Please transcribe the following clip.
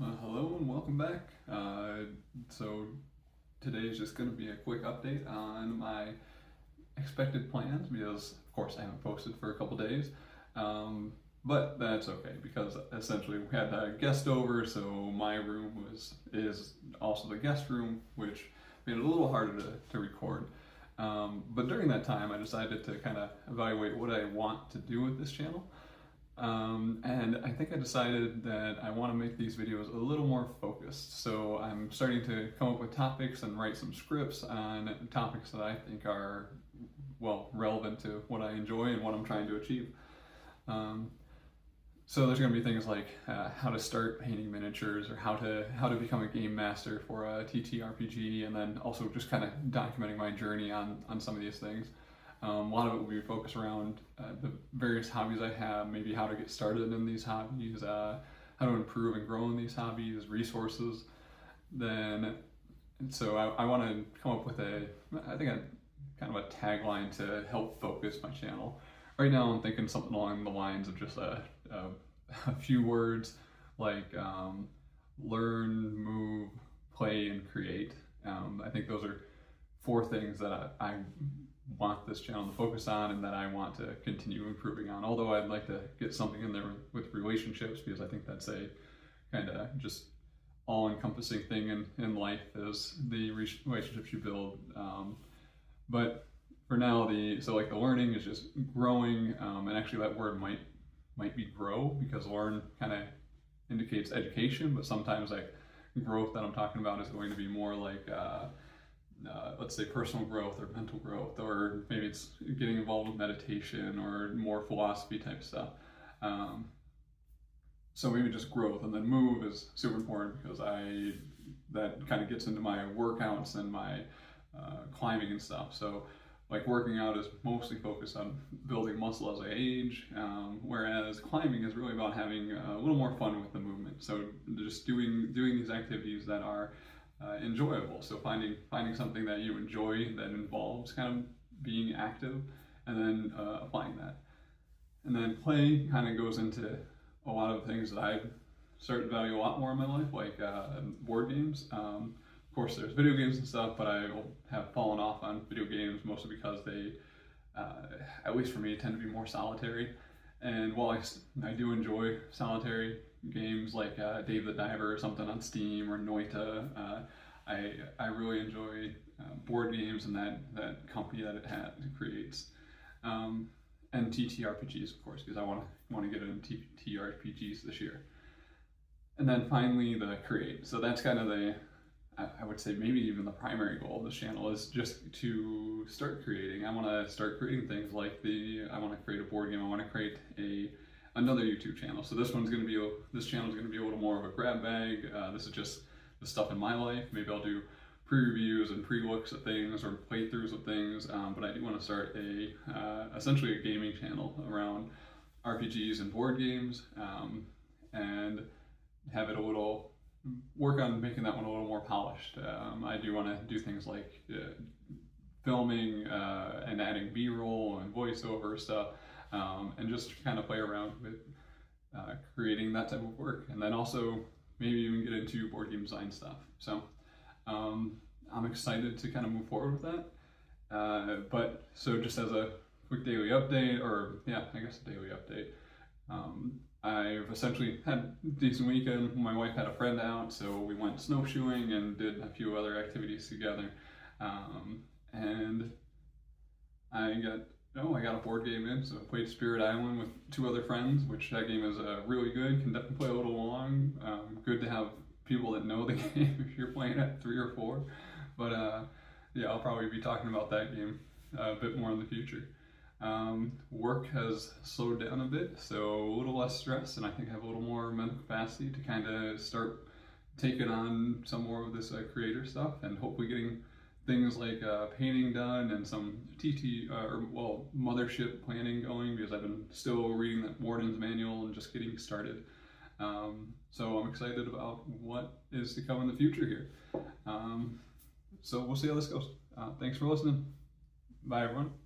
Hello and welcome back. So today is just going to be a quick update on my expected plans because, of course, I haven't posted for a couple days. But that's okay because essentially we had a guest over, so my room is also the guest room, which made it a little harder to record. But during that time, I decided to kind of evaluate what I want to do with this channel. And I think I decided that I want to make these videos a little more focused. So I'm starting to come up with topics and write some scripts on topics that I think are, well, relevant to what I enjoy and what I'm trying to achieve. So there's going to be things like how to start painting miniatures, or how to become a game master for a TTRPG, and then also just kind of documenting my journey on some of these things. A lot of it will be focused around the various hobbies I have, maybe how to get started in these hobbies, how to improve and grow in these hobbies, resources. So I want to come up with a kind of a tagline to help focus my channel. Right now I'm thinking something along the lines of just a few words like learn, move, play, and create. I think those are 4 things that I want this channel to focus on and that I want to continue improving on. Although I'd like to get something in there with relationships, because I think that's a kind of just all-encompassing thing in life, is the relationships you build. But for now, the learning is just growing, and actually that word might be grow, because learn kind of indicates education, but sometimes like growth that I'm talking about is going to be more like let's say personal growth or mental growth, or maybe it's getting involved with meditation or more philosophy type stuff. So maybe just growth, and then move is super important because that kind of gets into my workouts and my climbing and stuff. So like working out is mostly focused on building muscle as I age, whereas climbing is really about having a little more fun with the movement. So just doing these activities that are enjoyable. So finding something that you enjoy that involves kind of being active, and then applying that. And then play kind of goes into a lot of things that I started to value a lot more in my life, like board games. Of course, there's video games and stuff, but I have fallen off on video games mostly because they, at least for me, tend to be more solitary. And while I do enjoy solitary games like Dave the Diver or something on Steam, or Noita, I really enjoy board games and that company that it creates. And TTRPGs, of course, because I want to get into TTRPGs this year. And then finally the create. So that's kind of I would say maybe even the primary goal of this channel is just to start creating. I want to start creating things like I want to create a board game. I want to create another YouTube channel. So this channel is going to be a little more of a grab bag. This is just the stuff in my life. Maybe I'll do pre-reviews and pre-looks at things, or playthroughs of things. But I do want to start essentially a gaming channel around RPGs and board games, and have it work on making that one a little more polished. I do want to do things like filming and adding B-roll and voiceover stuff, and just kind of play around with creating that type of work, and then also maybe even get into board game design stuff. So I'm excited to kind of move forward with that. But so just as a quick daily update, or yeah, I guess a daily update, I've essentially had a decent weekend. My wife had a friend out, so we went snowshoeing and did a few other activities together. And I got a board game in, so I played Spirit Island with 2 other friends, which that game is really good. Can definitely play a little long. Good to have people that know the game if you're playing at 3 or 4. But yeah, I'll probably be talking about that game a bit more in the future. Work has slowed down a bit, so a little less stress, and I think I have a little more mental capacity to kind of start taking on some more of this creator stuff, and hopefully getting things like painting done and some mothership planning going, because I've been still reading that Warden's manual and just getting started. So I'm excited about what is to come in the future here. So we'll see how this goes. Thanks for listening. Bye, everyone.